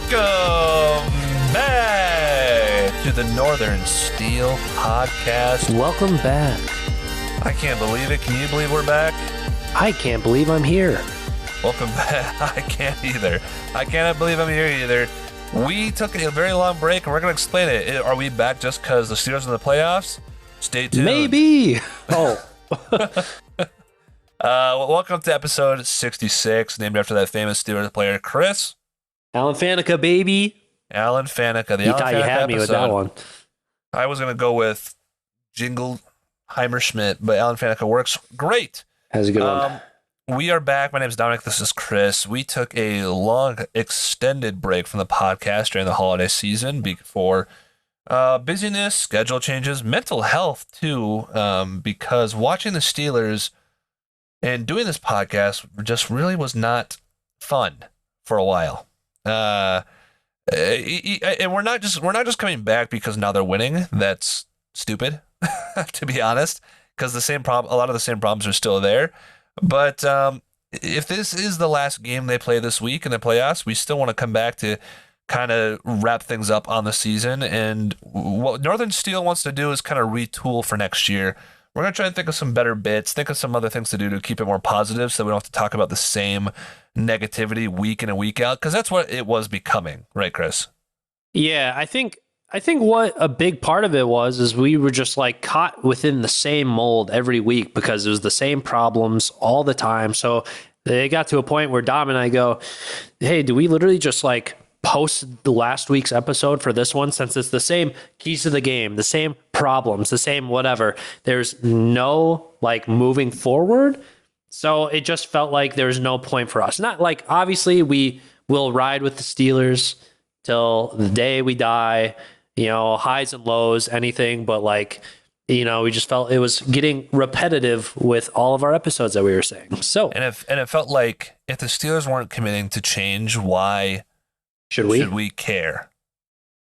Welcome back to the Northern Steel Podcast. Welcome back. I can't believe it. Can you believe we're back? I can't believe I'm here. Welcome back. I can't either. I cannot believe I'm here either. We took a very long break, and we're going to explain it. Are we back just because the Steelers in the playoffs? Stay tuned. Maybe. Oh. Welcome to episode 66, named after that famous Steelers player, Chris. Alan Faneca, baby. Alan Faneca. You thought you had me with that one. I was going to go with Jingleheimer Schmidt, but Alan Faneca works great. That's a good one. We are back. My name is Dominic. This is Chris. We took a long, extended break from the podcast during the holiday season for busyness, schedule changes, mental health, too, because watching the Steelers and doing this podcast just really was not fun for a while. And we're not just coming back because now they're winning. That's stupid, to be honest, because a lot of the same problems are still there. But if this is the last game they play this week in the playoffs, we still want to come back to kind of wrap things up on the season. And what Northern Steel wants to do is kind of retool for next year. We're going to try and think of some better bits, think of some other things to do to keep it more positive so we don't have to talk about the same negativity week in and week out, because that's what it was becoming. Right, Chris? Yeah, I think what a big part of it was is we were just like caught within the same mold every week because it was the same problems all the time. So they got to a point where Dom and I go, hey, do we literally just like post the last week's episode for this one, since it's the same keys to the game, the same problems, the same whatever? There's no like moving forward. So it just felt like there's no point for us. Not like, obviously we will ride with the Steelers till the day we die, highs and lows, anything, but like, we just felt it was getting repetitive with all of our episodes that we were saying. So and it felt like if the Steelers weren't committing to change, why should we care?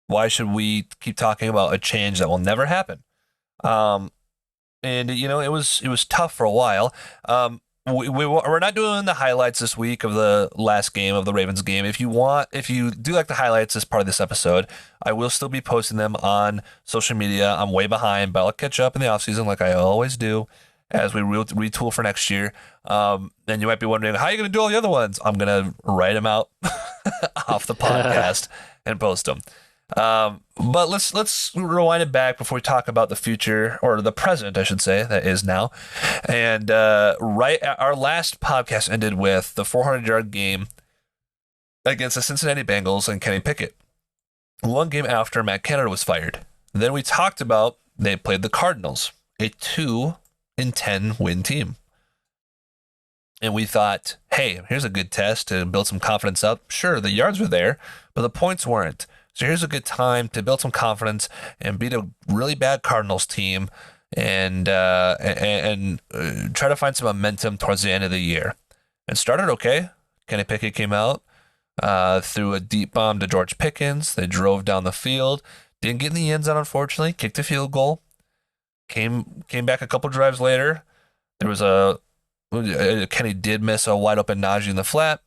Why should we keep talking about a change that will never happen? And it was tough for a while. We're not doing the highlights this week of the last game of the Ravens game. If you do like the highlights as part of this episode, I will still be posting them on social media. I'm way behind, but I'll catch up in the offseason like I always do as we retool for next year. And you might be wondering, how are you going to do all the other ones? I'm going to write them out off the podcast and post them. But let's rewind it back before we talk about the future, or the present, I should say, that is now. And our last podcast ended with the 400-yard game against the Cincinnati Bengals and Kenny Pickett. One game after Matt Canada was fired. Then we talked about they played the Cardinals, a 2-10 win team. And we thought, hey, here's a good test to build some confidence up. Sure, the yards were there, but the points weren't. So here's a good time to build some confidence and beat a really bad Cardinals team and try to find some momentum towards the end of the year. And started okay. Kenny Pickett came out, threw a deep bomb to George Pickens. They drove down the field. Didn't get in the end zone, unfortunately. Kicked a field goal. Came back a couple drives later. There was Kenny did miss a wide open Najee in the flat.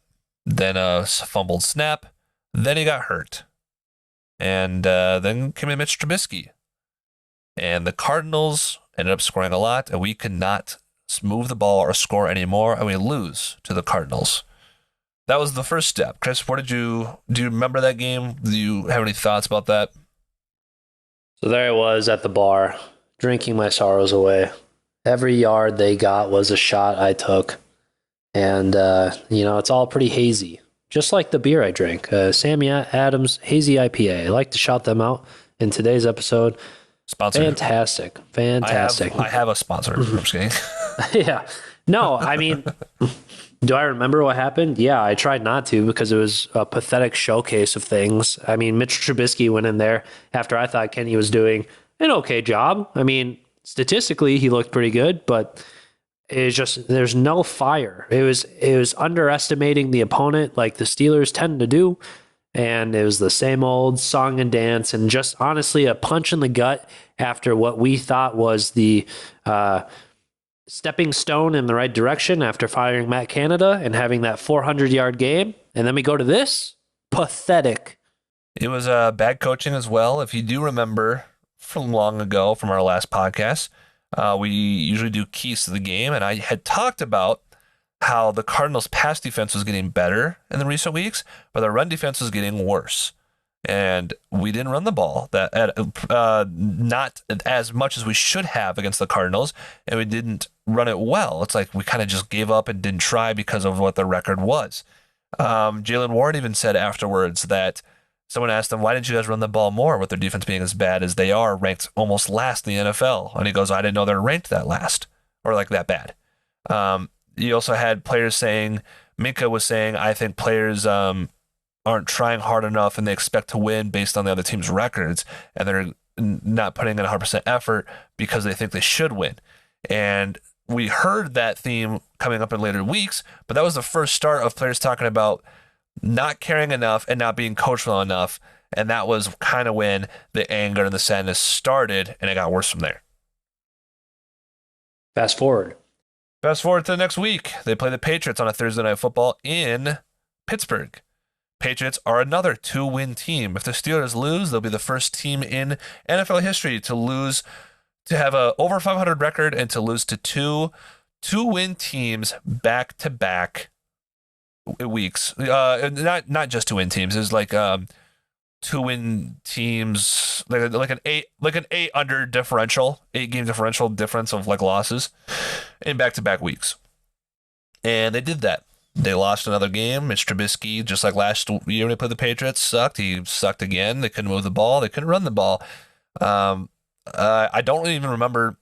Then a fumbled snap. Then he got hurt. And then came in Mitch Trubisky. And the Cardinals ended up scoring a lot, and we could not move the ball or score anymore, and we lose to the Cardinals. That was the first step. Chris, do you remember that game? Do you have any thoughts about that? So there I was at the bar, drinking my sorrows away. Every yard they got was a shot I took. And, it's all pretty hazy. Just like the beer I drink, Sammy Adams Hazy IPA. I like to shout them out in today's episode. Sponsor. Fantastic. I have a sponsor. I'm just kidding. Yeah. No, I mean, do I remember what happened? Yeah, I tried not to because it was a pathetic showcase of things. I mean, Mitch Trubisky went in there after I thought Kenny was doing an okay job. I mean, statistically, he looked pretty good, but it's just there's no fire. It was underestimating the opponent like the Steelers tend to do, and it was the same old song and dance, and just honestly a punch in the gut after what we thought was the stepping stone in the right direction after firing Matt Canada and having that 400-yard game. And then we go to this, pathetic. It was bad coaching as well. If you do remember from long ago from our last podcast, we usually do keys to the game, and I had talked about how the Cardinals' pass defense was getting better in the recent weeks, but their run defense was getting worse. And we didn't run the ball not as much as we should have against the Cardinals, and we didn't run it well. It's like we kind of just gave up and didn't try because of what the record was. Jaylen Warren even said afterwards that someone asked him, why didn't you guys run the ball more with their defense being as bad as they are, ranked almost last in the NFL? And he goes, I didn't know they're ranked that last or like that bad. You also had players saying, Minka was saying, I think players aren't trying hard enough and they expect to win based on the other team's records, and they're not putting in 100% effort because they think they should win. And we heard that theme coming up in later weeks, but that was the first start of players talking about not caring enough and not being coached well enough, and that was kind of when the anger and the sadness started, and it got worse from there. Fast forward to the next week. They play the Patriots on a Thursday Night Football in Pittsburgh. Patriots are another 2-win team. If the Steelers lose, they'll be the first team in NFL history to have a over 500 record and to lose to two-win teams back-to-back weeks. Not just 2-win teams. It's like 2-win teams, like an 8 under differential, 8-game differential difference of like losses in back-to-back weeks. And they did that. They lost another game. Mitch Trubisky, just like last year when they played the Patriots, sucked. He sucked again. They couldn't move the ball. They couldn't run the ball. I don't even remember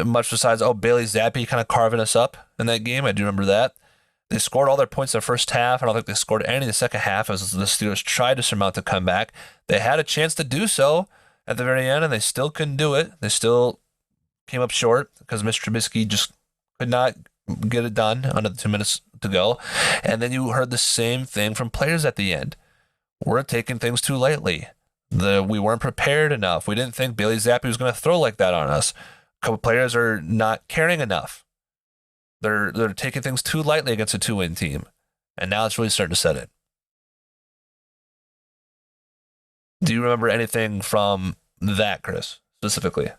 much besides, Bailey Zappi kind of carving us up in that game. I do remember that. They scored all their points in the first half. I don't think they scored any in the second half as the Steelers tried to surmount the comeback. They had a chance to do so at the very end, and they still couldn't do it. They still came up short because Mitch Trubisky just could not get it done under the 2 minutes to go. And then you heard the same thing from players at the end. We're taking things too lightly. We weren't prepared enough. We didn't think Bailey Zappi was going to throw like that on us. A couple players are not caring enough. They're taking things too lightly against a 2-win team. And now it's really starting to set in. Do you remember anything from that, Chris, specifically?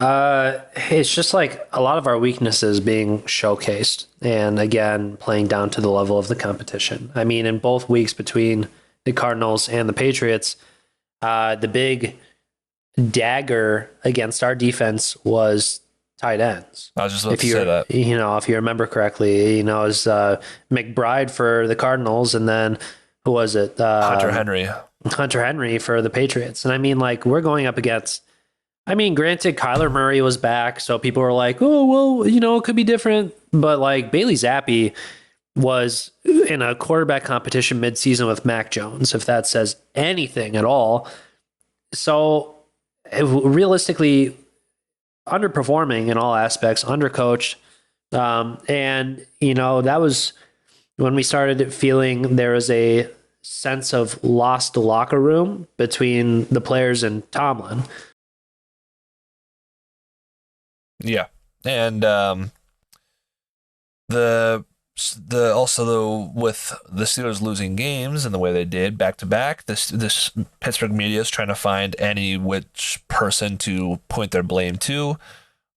It's just like a lot of our weaknesses being showcased, and again, playing down to the level of the competition. I mean, in both weeks between the Cardinals and the Patriots, the big dagger against our defense was tight ends. I was just about to say that. If you remember correctly, it was McBride for the Cardinals, and then who was it? Hunter Henry. Hunter Henry for the Patriots. And I mean, like, we're going up against, granted, Kyler Murray was back, so people were like, oh, well, it could be different. But, like, Bailey Zappi was in a quarterback competition midseason with Mac Jones, if that says anything at all. So, realistically, underperforming in all aspects, undercoached. And, that was when we started feeling there was a sense of lost locker room between the players and Tomlin. Yeah. And also with the Steelers losing games and the way they did back to back, this Pittsburgh media is trying to find which person to point their blame to.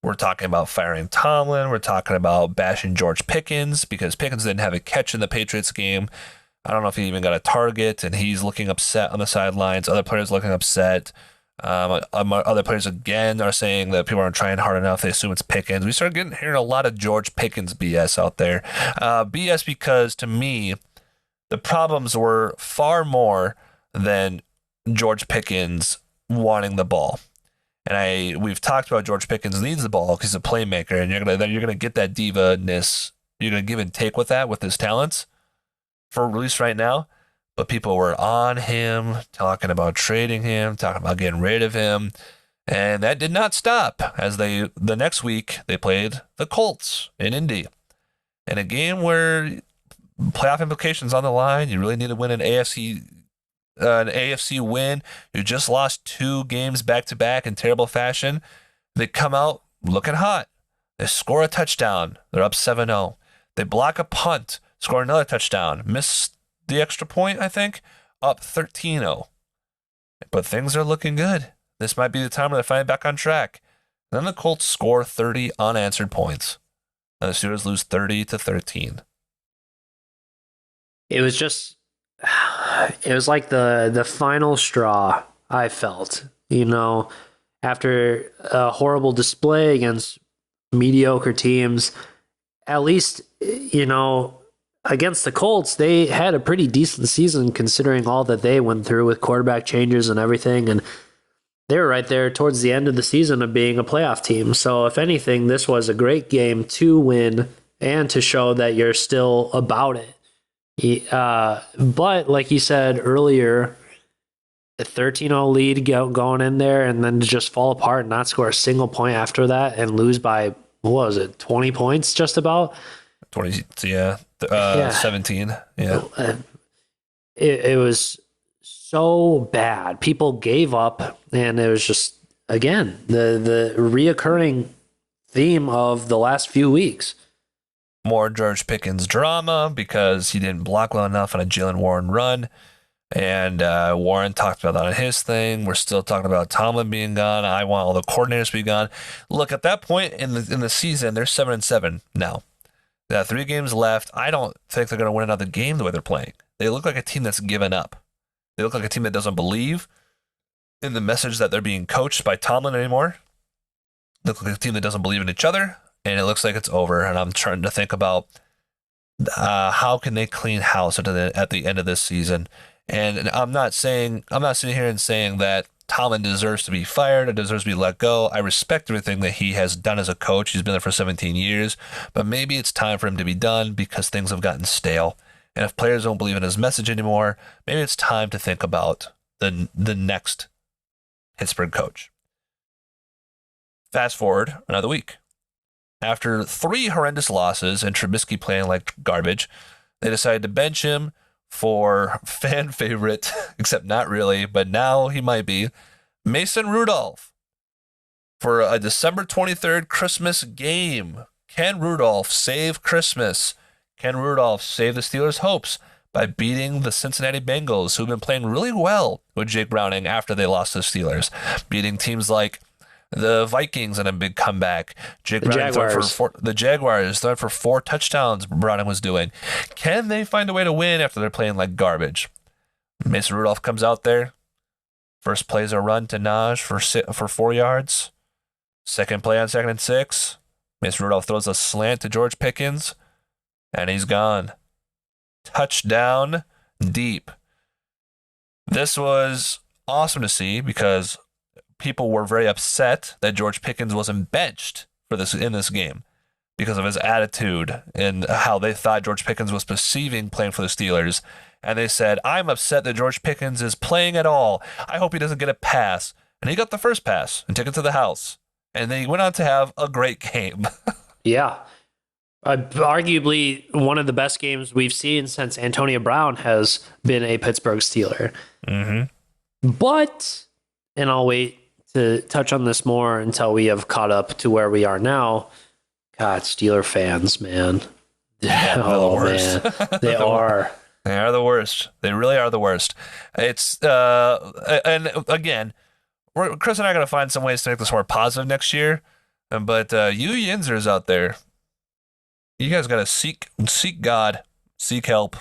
We're talking about firing Tomlin. We're talking about bashing George Pickens because Pickens didn't have a catch in the Patriots game. I don't know if he even got a target, and he's looking upset on the sidelines. Other players looking upset. Other players again are saying that people aren't trying hard enough. They assume it's Pickens. We started hearing a lot of George Pickens BS out there. BS because, to me, the problems were far more than George Pickens wanting the ball. And we've talked about George Pickens needs the ball because he's a playmaker, and you're gonna get that diva-ness. You're gonna give and take with that with his talents for release right now. But people were on him, talking about trading him, talking about getting rid of him. And that did not stop as the next week they played the Colts in Indy. In a game where playoff implications on the line, you really need to win an AFC win. You just lost 2 games back-to-back in terrible fashion. They come out looking hot. They score a touchdown. They're up 7-0. They block a punt, score another touchdown. the extra point, I think, up 13-0. But things are looking good. This might be the time where they find back on track. Then the Colts score 30 unanswered points. And the Steelers lose 30-13. It was just, it was like the final straw, I felt. After a horrible display against mediocre teams, at least, against the Colts, they had a pretty decent season considering all that they went through with quarterback changes and everything. And they were right there towards the end of the season of being a playoff team. So if anything, this was a great game to win and to show that you're still about it. But like you said earlier, a 13-0 lead going in there and then to just fall apart and not score a single point after that and lose by, 20 points just about? 20, yeah. 17, yeah. It was so bad. People gave up, and it was just, again, the reoccurring theme of the last few weeks. More George Pickens drama because he didn't block well enough on a Jaylen Warren run. And Warren talked about that on his thing. We're still talking about Tomlin being gone. I want all the coordinators to be gone. Look, at that point in the season, they're 7-7 now. They have 3 games left. I don't think they're going to win another game the way they're playing. They look like a team that's given up. They look like a team that doesn't believe in the message that they're being coached by Tomlin anymore. They look like a team that doesn't believe in each other. And it looks like it's over. And I'm trying to think about how can they clean house at the end of this season. And I'm not sitting here and saying that Tomlin deserves to be fired or deserves to be let go. I respect everything that he has done as a coach. He's been there for 17 years. But maybe it's time for him to be done because things have gotten stale. And if players don't believe in his message anymore, maybe it's time to think about the next Pittsburgh coach. Fast forward another week. After 3 horrendous losses and Trubisky playing like garbage, they decided to bench him for fan favorite, except not really, but now he might be, Mason Rudolph. For a December 23rd Christmas game, can Rudolph save Christmas? Can Rudolph save the Steelers' hopes by beating the Cincinnati Bengals, who've been playing really well with Jake Browning after they lost to the Steelers, beating teams like the Vikings in a big comeback. Jake Browning the Jaguars throwing for 4 touchdowns. Browning was doing. Can they find a way to win after they're playing like garbage? Mason Rudolph comes out there. First play is a run to Naj for 4 yards. Second play on 2nd and 6. Mason Rudolph throws a slant to George Pickens, and he's gone. Touchdown deep. This was awesome to see because people were very upset that George Pickens wasn't benched in this game because of his attitude and how they thought George Pickens was perceiving playing for the Steelers. And they said, I'm upset that George Pickens is playing at all. I hope he doesn't get a pass. And he got the first pass and took it to the house. And then he went on to have a great game. Yeah. Arguably one of the best games we've seen since Antonio Brown has been a Pittsburgh Steeler. Mm-hmm. But, and I'll wait to touch on this more until we have caught up to where we are now. God, Steeler fans, man. Oh, man. They are. They are the worst. They really are the worst. It's, and again, Chris and I are going to find some ways to make this more positive next year. But you Yinzers out there, you guys got to seek God, seek help,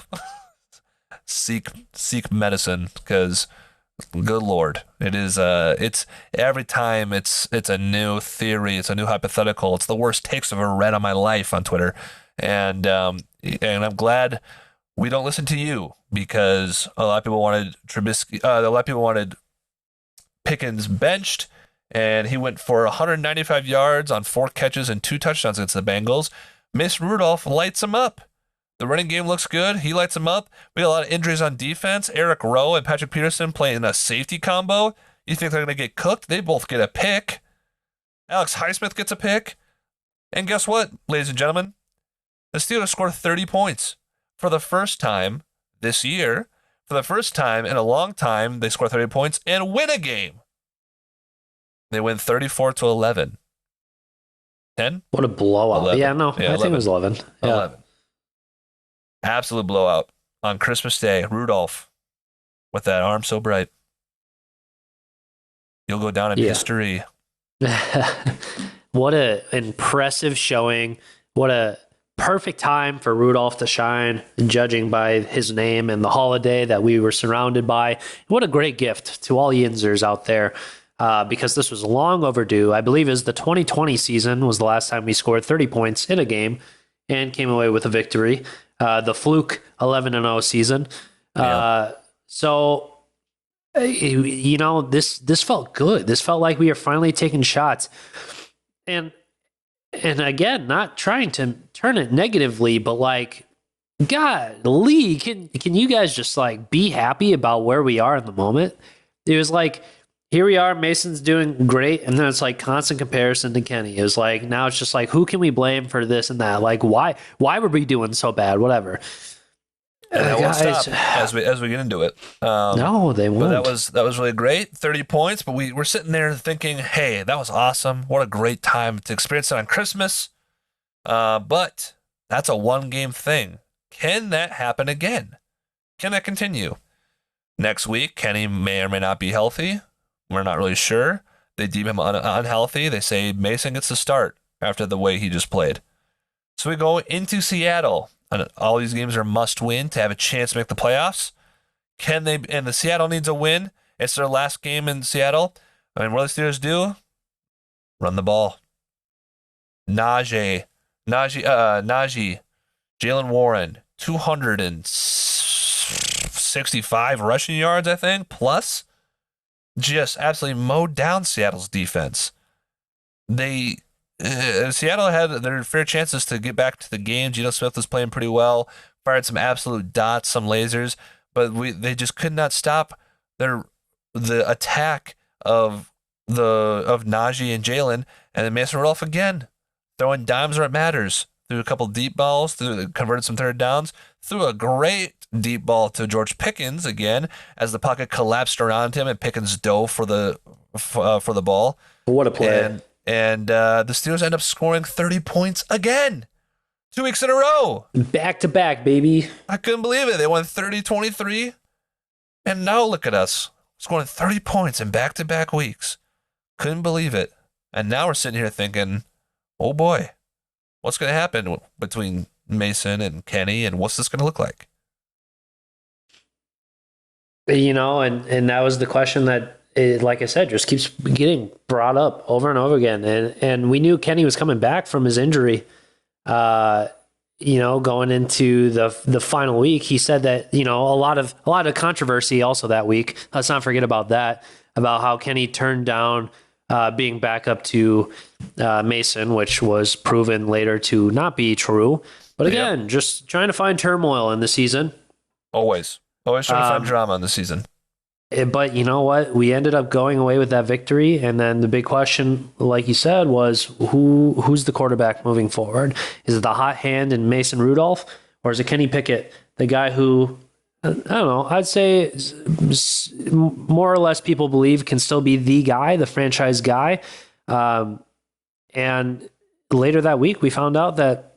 seek medicine, because good Lord, it is it's every time it's a new theory, it's a new hypothetical. It's the worst takes I've ever read on my life on Twitter, and I'm glad we don't listen to you, because a lot of people wanted Trubisky, a lot of people wanted Pickens benched, and he went for 195 yards on 4 catches and 2 touchdowns against the Bengals. Mason Rudolph lights him up. The running game looks good. He lights him up. We got a lot of injuries on defense. Eric Rowe and Patrick Peterson playing a safety combo. You think they're going to get cooked? They both get a pick. Alex Highsmith gets a pick. And guess what, ladies and gentlemen? The Steelers scored 30 points. For the first time this year, for the first time in a long time, they score 30 points and win a game. They win 34-11. 10? What a blowout. 11. Yeah, no, I think it was 11. Yeah. 11. Absolute blowout. on Christmas Day, Rudolph, with that arm so bright. You'll go down in history. What an impressive showing. What a perfect time for Rudolph to shine, judging by his name and the holiday that we were surrounded by. What a great gift to all Yinzers out there, because this was long overdue. I believe the 2020 season was the last time we scored 30 points in a game and came away with a victory. The fluke 11-0 season. Yeah. So, this felt good. This felt like we are finally taking shots. And again, not trying to turn it negatively, but like, golly, can you guys just like be happy about where we are in the moment? It was like, here we are, Mason's doing great, and then it's like constant comparison to Kenny. It was like, now it's just like, who can we blame for this and that? Like, why were we doing so bad? Whatever. And that won't stop as we get into it. No, they won't. But that was really great, 30 points. But we're sitting there thinking, hey, that was awesome. What a great time to experience it on Christmas. But that's a one-game thing. Can that happen again? Can that continue? Next week, Kenny may or may not be healthy. We're not really sure. They deem him unhealthy. They say Mason gets the start after the way he just played. So we go into Seattle. And all these games are must win to have a chance to make the playoffs. Can they? And the Seattle needs a win. It's their last game in Seattle. I mean, what do the Steelers do? Run the ball. Najee, Jaylen Warren, 265 rushing yards, I think, plus. Just absolutely mowed down Seattle's defense. Seattle had their fair chances to get back to the game. Geno Smith was playing pretty well, fired some absolute dots, some lasers, but they just could not stop the attack of Najee and Jaylen, and then Mason Rudolph again throwing dimes where it matters. Threw a couple deep balls, converted some third downs, threw a great deep ball to George Pickens again as the pocket collapsed around him and Pickens dove for the ball. What a play! And the Steelers end up scoring 30 points again. 2 weeks in a row. Back to back, baby. I couldn't believe it. They won 30-23. And now look at us. Scoring 30 points in back-to-back weeks. Couldn't believe it. And now we're sitting here thinking, oh boy, what's going to happen between Mason and Kenny, and what's this going to look like? And that was the question that, like I said, just keeps getting brought up over and over again. And we knew Kenny was coming back from his injury, going into the final week. He said that, a lot of controversy also that week. Let's not forget about that, about how Kenny turned down being back up to Mason, which was proven later to not be true. But again, just trying to find turmoil in the season. Always trying to find drama in the season. But you know what? We ended up going away with that victory. And then the big question, like you said, was who's the quarterback moving forward? Is it the hot hand in Mason Rudolph? Or is it Kenny Pickett, the guy who, I don't know, I'd say more or less people believe can still be the guy, the franchise guy. And later that week, we found out that,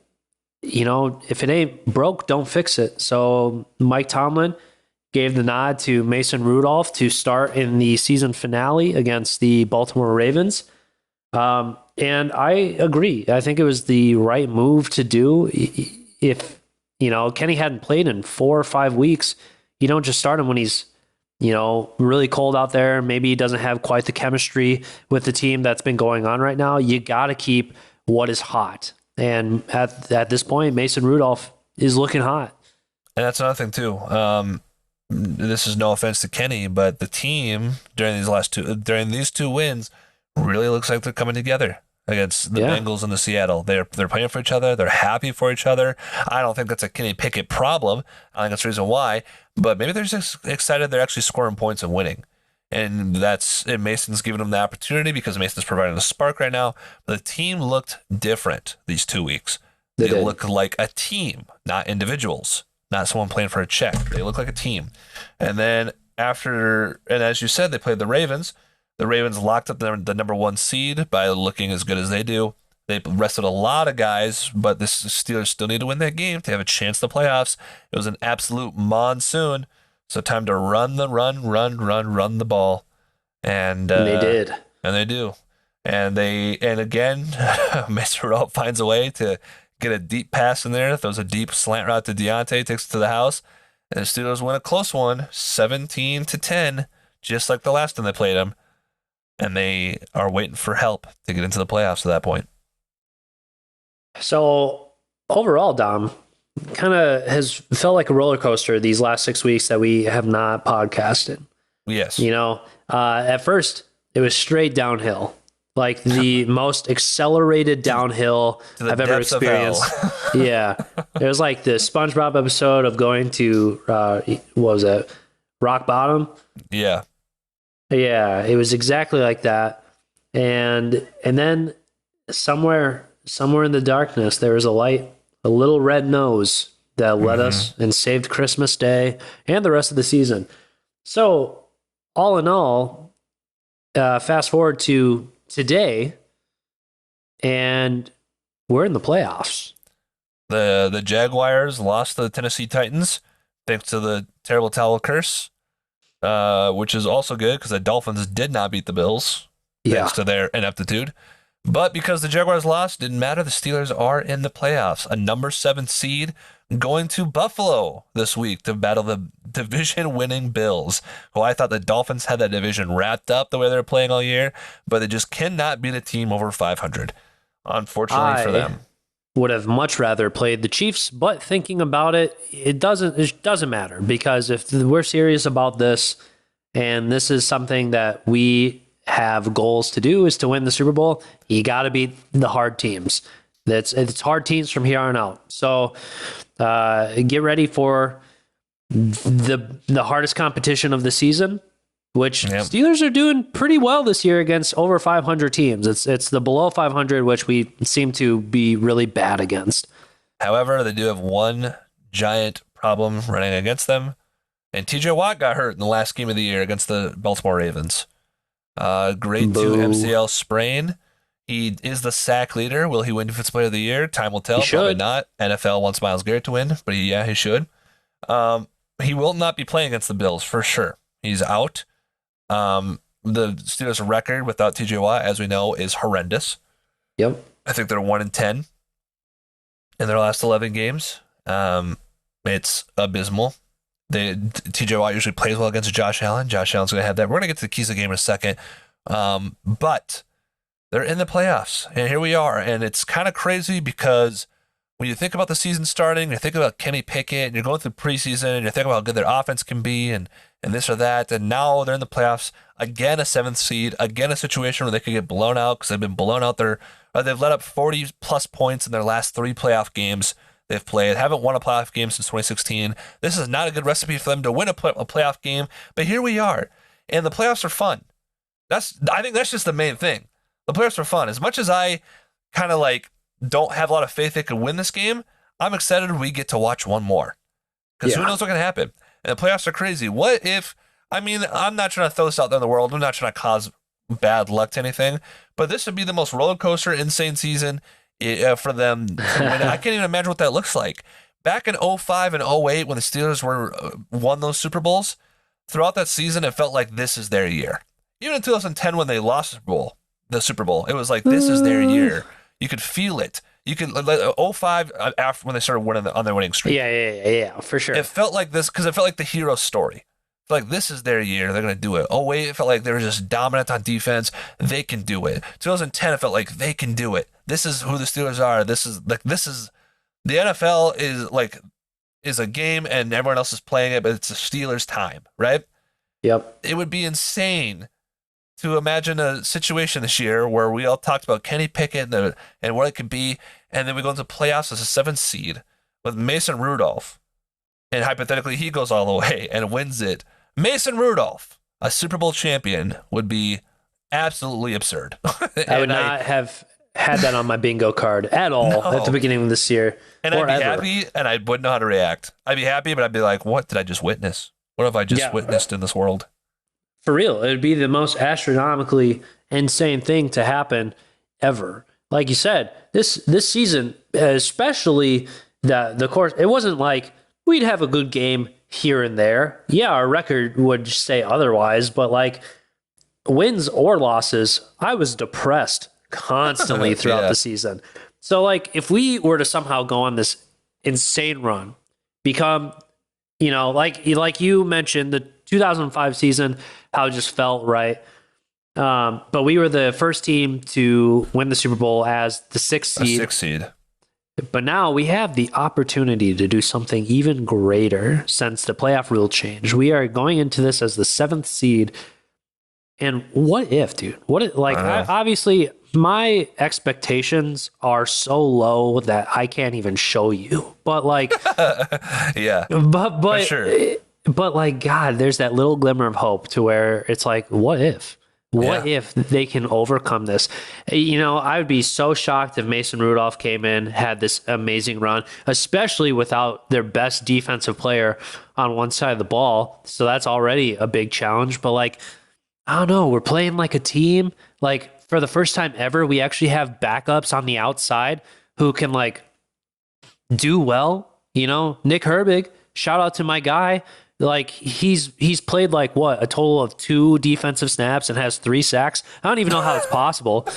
if it ain't broke, don't fix it. So Mike Tomlin gave the nod to Mason Rudolph to start in the season finale against the Baltimore Ravens. And I agree. I think it was the right move to do. If, Kenny hadn't played in 4 or 5 weeks, you don't just start him when he's, really cold out there. Maybe he doesn't have quite the chemistry with the team that's been going on right now. You got to keep what is hot. And at this point, Mason Rudolph is looking hot. And that's another thing, too. This is no offense to Kenny, but the team during these two wins really looks like they're coming together against the Bengals and the Seattle. They're playing for each other. They're happy for each other. I don't think that's a Kenny Pickett problem. I think that's the reason why. But maybe they're just excited they're actually scoring points and winning. And Mason's giving them the opportunity because Mason's providing a spark right now. But the team looked different these 2 weeks. They look like a team, not individuals. Not someone playing for a check. They look like a team. And then as you said, they played the Ravens. The Ravens locked up the number 1 seed by looking as good as they do. They rested a lot of guys, but the Steelers still need to win that game to have a chance in the playoffs. It was an absolute monsoon, so time to run the ball, and they did, and they do, and again, Mason Rudolph finds a way to get a deep pass in there, throws a deep slant route to Deontay, takes it to the house, and the Steelers win a close one, 17-10, just like the last time they played them, and they are waiting for help to get into the playoffs at that point. So overall, Dom, kind of has felt like a roller coaster these last 6 weeks that we have not podcasted. Yes. At first it was straight downhill, like the most accelerated downhill I've ever experienced. Yeah. It was like the SpongeBob episode of going to, what was it? Rock bottom. Yeah. Yeah. It was exactly like that. And then somewhere in the darkness, there was a light, a little red nose that led us and saved Christmas Day and the rest of the season. So, all in all, fast forward to today, and we're in the playoffs. The Jaguars lost to the Tennessee Titans thanks to the terrible towel curse, which is also good because the Dolphins did not beat the Bills thanks to their ineptitude. But because the Jaguars lost, didn't matter. The Steelers are in the playoffs. A number 7 seed going to Buffalo this week to battle the division-winning Bills, who I thought the Dolphins had that division wrapped up the way they were playing all year, but they just cannot beat a team over 500, unfortunately for them. Would have much rather played the Chiefs, but thinking about it, it doesn't matter, because if we're serious about this, and this is something that we have goals to do, is to win the Super Bowl, you got to beat the hard teams. It's hard teams from here on out. So get ready for the hardest competition of the season, which Steelers are doing pretty well this year against over 500 teams. It's the below 500, which we seem to be really bad against. However, they do have one giant problem running against them, and TJ Watt got hurt in the last game of the year against the Baltimore Ravens. Grade 2 MCL sprain. He is the sack leader. Will he win Defensive Player of the Year? Time will tell. Probably not. NFL wants Myles Garrett to win, but he should. He will not be playing against the Bills for sure. He's out. The Steelers' record without TJ Watt, as we know, is horrendous. Yep. I think they're 1-10 in their last 11 games. It's abysmal. TJ Watt usually plays well against Josh Allen. Josh Allen's going to have that. We're going to get to the keys of the game in a second. But they're in the playoffs, and here we are. And it's kind of crazy because when you think about the season starting, you think about Kenny Pickett, and you're going through preseason, and you're thinking about how good their offense can be, and this or that. And now they're in the playoffs. Again, a 7th seed. Again, a situation where they could get blown out because they've been blown out there. They've let up 40-plus points in their last 3 playoff games they've played. Haven't won a playoff game since 2016. This is not a good recipe for them to win a playoff game. But here we are, and the playoffs are fun. I think that's just the main thing. The playoffs are fun. As much as I kind of don't have a lot of faith they could win this game, I'm excited we get to watch one more. Because who knows what's going to happen. And the playoffs are crazy. What if, I'm not trying to throw this out there in the world. I'm not trying to cause bad luck to anything. But this would be the most roller coaster, insane season for them. I can't even imagine what that looks like. Back in 2005 and 2008 when the Steelers won those Super Bowls, throughout that season, it felt like this is their year. Even in 2010 when they lost the Super Bowl, it was like this is their year. You could feel it. You could 2005 after when they started winning on their winning streak. Yeah, for sure. It felt like this because it felt like the hero story. It felt like this is their year. They're going to do it. 2008, it felt like they were just dominant on defense. They can do it. 2010, it felt like they can do it. This is who the Steelers are. This is the NFL is a game and everyone else is playing it, but it's the Steelers' time, right? Yep. It would be insane to imagine a situation this year where we all talked about Kenny Pickett and what it could be, and then we go into playoffs as a 7th seed with Mason Rudolph, and hypothetically he goes all the way and wins it. Mason Rudolph, a Super Bowl champion, would be absolutely absurd. I would not have had that on my bingo card at all at the beginning of this year. And I'd be happy, and I wouldn't know how to react. I'd be happy, but I'd be like, what did I just witness? What have I just witnessed in this world? For real, it would be the most astronomically insane thing to happen ever. like you said, this season, especially the course, it wasn't like we'd have a good game here and there. Yeah, our record would say otherwise, but like wins or losses, I was depressed constantly throughout the season. So like if we were to somehow go on this insane run, become, like you mentioned, the 2005 season, how it just felt right. But we were the first team to win the Super Bowl as the sixth seed. But now we have the opportunity to do something even greater since the playoff rule change. We are going into this as the seventh seed. And what if, dude? Obviously, my expectations are so low that I can't even show you. But like, yeah, but for sure. But like, God, there's that little glimmer of hope to where it's like, what if? What if they can overcome this? I would be so shocked if Mason Rudolph came in, had this amazing run, especially without their best defensive player on one side of the ball. So that's already a big challenge. But like, I don't know, we're playing like a team. Like for the first time ever, we actually have backups on the outside who can like do well. Nick Herbig, shout out to my guy. Like he's played like what, a total of 2 defensive snaps and has 3 sacks. I don't even know how it's possible.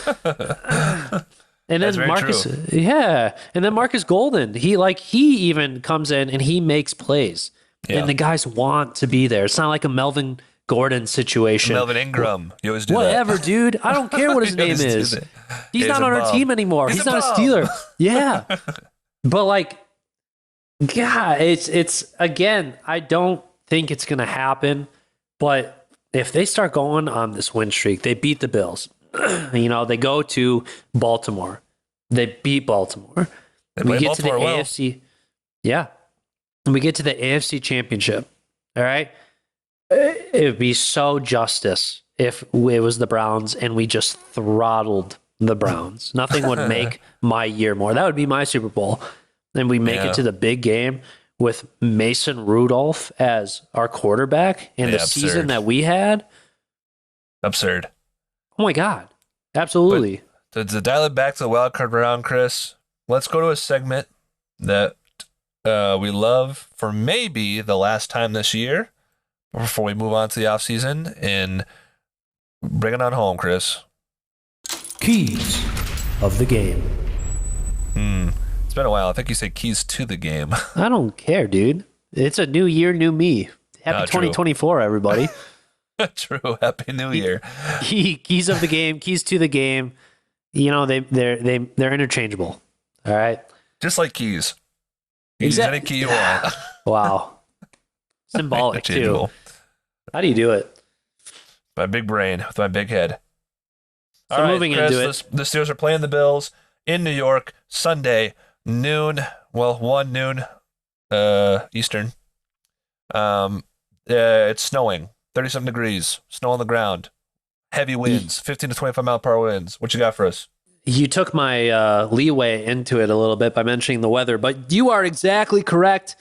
And then Marcus, and then Marcus Golden, he even comes in and he makes plays, and the guys want to be there. It's not like a Melvin Gordon situation. Melvin Ingram, you always do whatever, dude. I don't care what his name is. He's not on our team anymore. He's not a Steeler. Yeah, but like, God, it's again, I don't think it's going to happen, but if they start going on this win streak, they beat the Bills. They go to Baltimore. They beat Baltimore. We get to the AFC. Yeah. And we get to the AFC Championship. All right. It would be so justice if it was the Browns and we just throttled the Browns. Nothing would make my year more. That would be my Super Bowl. And we make it to the big game with Mason Rudolph as our quarterback in the season that we had. Absurd. Oh my God. Absolutely. But to dial it back to the wild card round, Chris, let's go to a segment that we love for maybe the last time this year before we move on to the offseason, and bring it on home, Chris. Keys of the game. It's been a while. I think you said keys to the game. I don't care, dude. It's a new year, new me. Happy 2024, everybody. True. Happy New Year. Keys of the game, keys to the game. They're interchangeable. All right. Just like keys. Use any key you want. Wow. Symbolic too. How do you do it? My big brain with my big head. So moving into it. The Steelers are playing the Bills in New York Sunday noon. Well, 1 noon Eastern. It's snowing. 30-something degrees. Snow on the ground. Heavy winds. 15 to 25 mile per hour winds. What you got for us? You took my leeway into it a little bit by mentioning the weather, but you are exactly correct.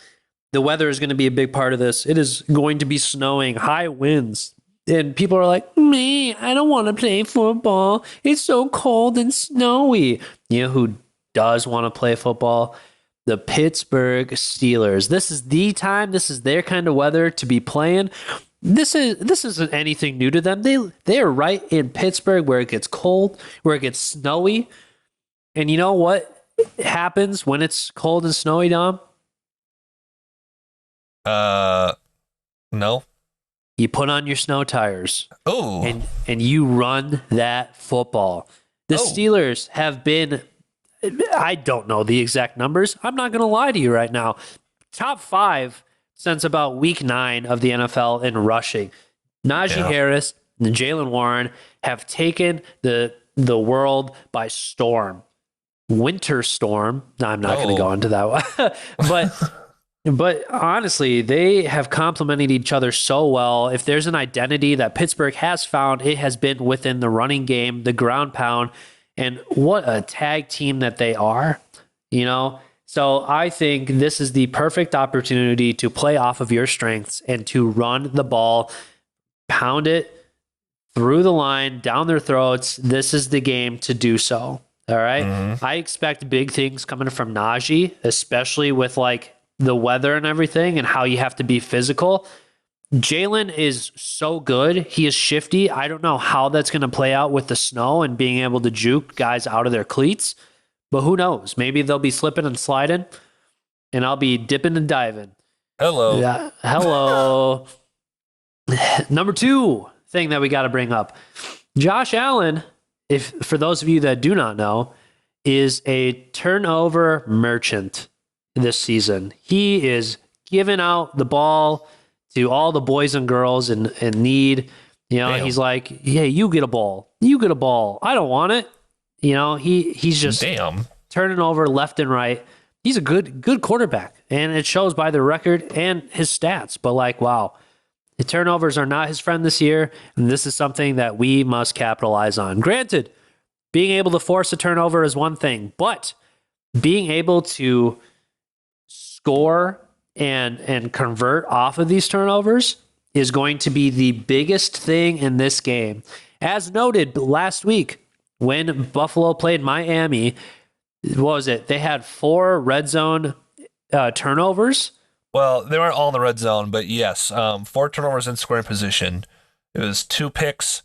The weather is going to be a big part of this. It is going to be snowing, high winds. And people are like, I don't want to play football. It's so cold and snowy. You know who does want to play football? The Pittsburgh Steelers. This is the time. This is their kind of weather to be playing. This isn't anything new to them. They are right in Pittsburgh where it gets cold, where it gets snowy. And you know what happens when it's cold and snowy, Dom? No. You put on your snow tires. Oh. And you run that football. The Steelers have been, I don't know the exact numbers. I'm not going to lie to you right now. Top 5 since about week 9 of the NFL in rushing. Najee Harris and Jaylen Warren have taken the world by storm. Winter storm. No, I'm not going to go into that one. But honestly, they have complemented each other so well. If there's an identity that Pittsburgh has found, it has been within the running game, the ground pound, and what a tag team that they are, So I think this is the perfect opportunity to play off of your strengths and to run the ball, pound it through the line, down their throats. This is the game to do so. All right. I expect big things coming from Najee, especially with like the weather and everything and how you have to be physical. Jalen is so good. He is shifty. I don't know how that's going to play out with the snow and being able to juke guys out of their cleats, but who knows? Maybe they'll be slipping and sliding, and I'll be dipping and diving. Hello. Yeah. Hello. Number 2 thing that we got to bring up. Josh Allen, if for those of you that do not know, is a turnover merchant this season. He is giving out the ball to all the boys and girls in need. You know, he's like, hey, you get a ball. You get a ball. I don't want it. You know, he's just turning over left and right. He's a good quarterback, and it shows by the record and his stats. But like, wow, the turnovers are not his friend this year, and this is something that we must capitalize on. Granted, being able to force a turnover is one thing, but being able to score and convert off of these turnovers is going to be the biggest thing in this game. As noted last week, when Buffalo played Miami, what was it? They had 4 red zone turnovers. Well, they weren't all in the red zone, but yes, 4 turnovers in scoring position. It was 2 picks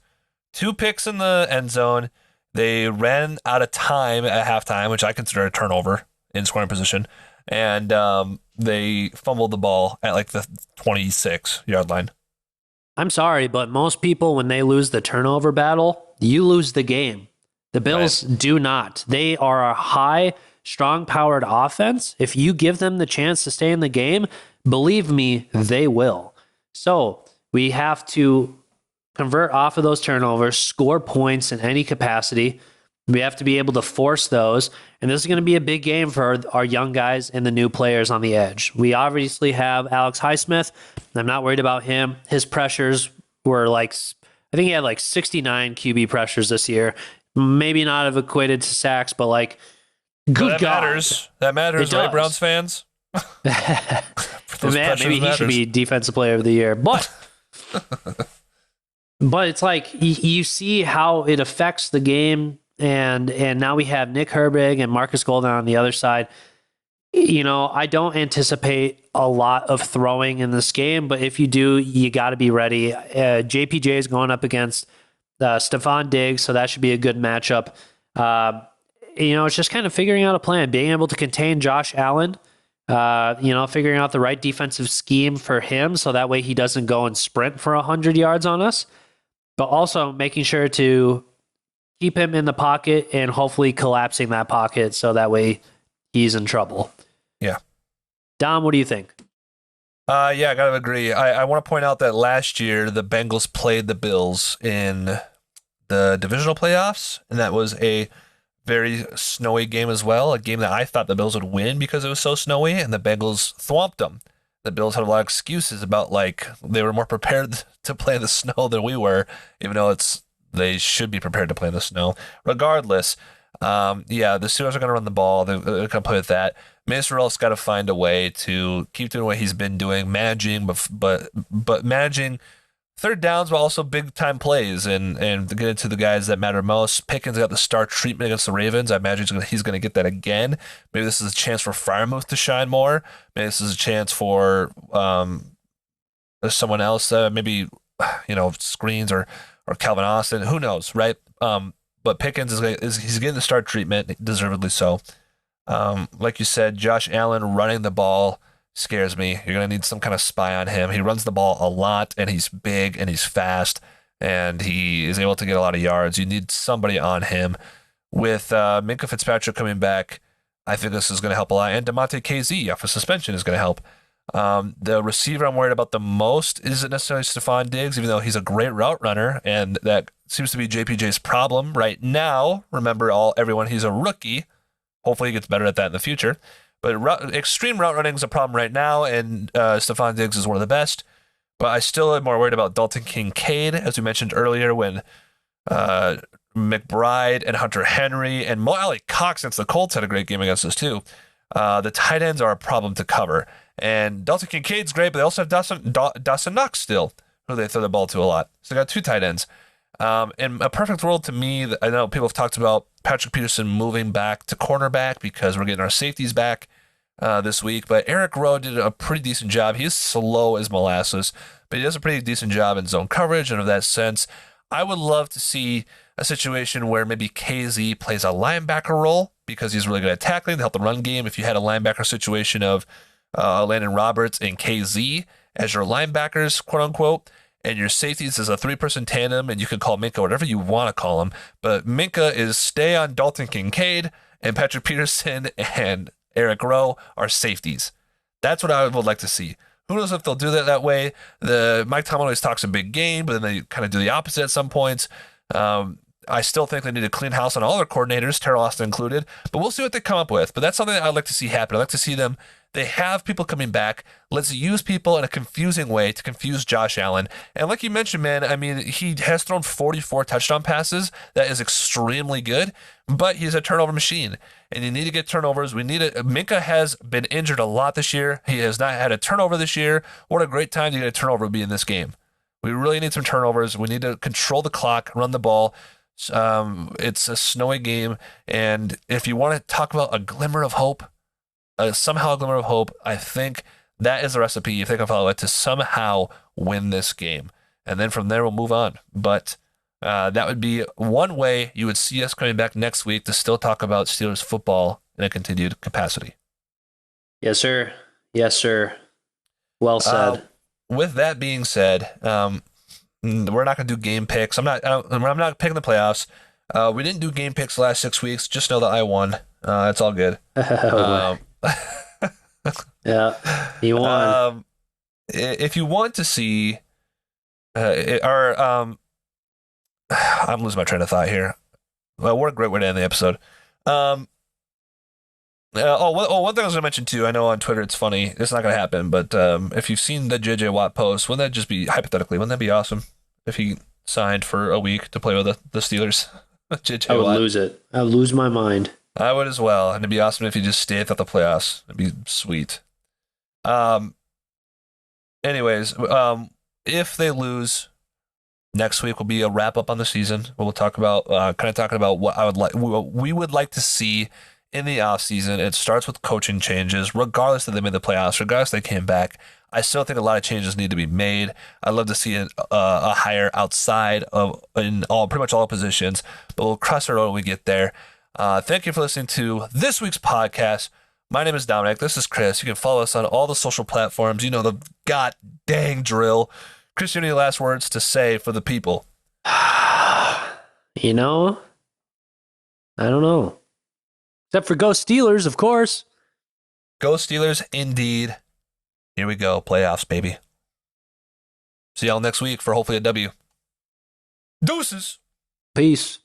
in the end zone. They ran out of time at halftime, which I consider a turnover in scoring position, and they fumbled the ball at like the 26-yard line. I'm sorry, but most people, when they lose the turnover battle, you lose the game. The Bills do not. They are a high, strong-powered offense. If you give them the chance to stay in the game, believe me, they will. So we have to convert off of those turnovers, score points in any capacity. We have to be able to force those. And this is going to be a big game for our young guys and the new players on the edge. We obviously have Alex Highsmith. I'm not worried about him. His pressures were like, I think he had like 69 QB pressures this year. Maybe not have equated to sacks, but like, good God. That matters, right, Browns fans? Maybe he should be Defensive Player of the Year. But but it's like you see how it affects the game, and now we have Nick Herbig and Marcus Golden on the other side. You know, I don't anticipate a lot of throwing in this game, but if you do, you got to be ready. JPJ is going up against Stephon Diggs, so that should be a good matchup. You know, it's just kind of figuring out a plan, being able to contain Josh Allen, you know, figuring out the right defensive scheme for him so that way he doesn't go and sprint for 100 yards on us, but also making sure to keep him in the pocket and hopefully collapsing that pocket so that way he's in trouble. Yeah. Dom, what do you think? Yeah, I gotta agree. I want to point out that last year the Bengals played the Bills in the divisional playoffs, and that was a very snowy game as well, a game that I thought the Bills would win because it was so snowy, and the Bengals thwomped them. The Bills had a lot of excuses about, like, they were more prepared to play in the snow than we were, even though they should be prepared to play in the snow. Regardless, yeah, the Steelers are going to run the ball. They're going to play with that. Mason Rudolph's got to find a way to keep doing what he's been doing, managing, but managing third downs, but also big time plays and to get into the guys that matter most. Pickens got the star treatment against the Ravens. I imagine he's going to get that again. Maybe this is a chance for Freiermuth to shine more. Maybe this is a chance for someone else, maybe Screens or Calvin Austin. Who knows, right? But Pickens he's getting the star treatment, deservedly so. Like you said, Josh Allen running the ball scares me. You're going to need some kind of spy on him. He runs the ball a lot, and he's big, and he's fast, and he is able to get a lot of yards. You need somebody on him. With Minkah Fitzpatrick coming back, I think this is going to help a lot. And DeMonte KZ off of suspension is going to help. The receiver I'm worried about the most isn't necessarily Stephon Diggs, even though he's a great route runner, and that seems to be JPJ's problem right now. Remember, everyone, he's a rookie. Hopefully he gets better at that in the future. But extreme route running is a problem right now, and Stephon Diggs is one of the best. But I still am more worried about Dalton Kincaid, as we mentioned earlier, when McBride and Hunter Henry and Mo Alley Cox against the Colts had a great game against us too. The tight ends are a problem to cover. And Dalton Kincaid's great, but they also have Dawson Knox still, who they throw the ball to a lot. So they got 2 tight ends. In a perfect world, to me, I know people have talked about Patrick Peterson moving back to cornerback because we're getting our safeties back this week. But Eric Rowe did a pretty decent job. He's slow as molasses, but he does a pretty decent job in zone coverage. And in that sense, I would love to see a situation where maybe KZ plays a linebacker role because he's really good at tackling to help the run game. If you had a linebacker situation of Landon Roberts and KZ as your linebackers, quote unquote, and your safeties is a 3-person tandem, and you can call Minkah whatever you want to call him. But Minkah is stay on Dalton Kincaid, and Patrick Peterson and Eric Rowe are safeties. That's what I would like to see. Who knows if they'll do that way? The Mike Tomlin always talks a big game, but then they kind of do the opposite at some points. I still think they need to clean house on all their coordinators, Terrell Austin included, but we'll see what they come up with. But that's something that I'd like to see happen. I'd like to see them. They have people coming back. Let's use people in a confusing way to confuse Josh Allen. And like you mentioned, man, I mean, he has thrown 44 touchdown passes. That is extremely good, but he's a turnover machine, and you need to get turnovers. We need it. Minkah has been injured a lot this year. He has not had a turnover this year. What a great time to get a turnover would be in this game. We really need some turnovers. We need to control the clock, run the ball. It's a snowy game, and if you want to talk about a glimmer of hope, somehow a glimmer of hope, I think that is the recipe, if they can follow it, to somehow win this game. And then from there, we'll move on. But that would be one way you would see us coming back next week to still talk about Steelers football in a continued capacity. Yes, sir. Yes, sir. Well said. With that being said, we're not going to do game picks. I'm not picking the playoffs. We didn't do game picks the last 6 weeks. Just know that I won. It's all good. Yeah, you won. If you want to see, I'm losing my train of thought here. Well, what a great way to end the episode. One thing I was going to mention too, I know on Twitter it's funny, it's not going to happen, but if you've seen the JJ Watt post, wouldn't that just be, hypothetically, wouldn't that be awesome if he signed for a week to play with the Steelers? JJ I would Watt. lose it. I would lose my mind. I would as well, and it'd be awesome if he just stayed at the playoffs. It'd be sweet. Anyways, if they lose, next week will be a wrap up on the season. We'll talk about talking about what we would like to see in the offseason. It starts with coaching changes, regardless that they made the playoffs, regardless they came back. I still think a lot of changes need to be made. I'd love to see a hire outside of in pretty much all positions, but we'll cross the road when we get there. Thank you for listening to this week's podcast. My name is Dominic. This is Chris. You can follow us on all the social platforms. You know the god dang drill. Chris, you have any last words to say for the people? You know, I don't know. Except for Go Steelers, of course. Go Steelers, indeed. Here we go. Playoffs, baby. See y'all next week for hopefully a W. Deuces. Peace.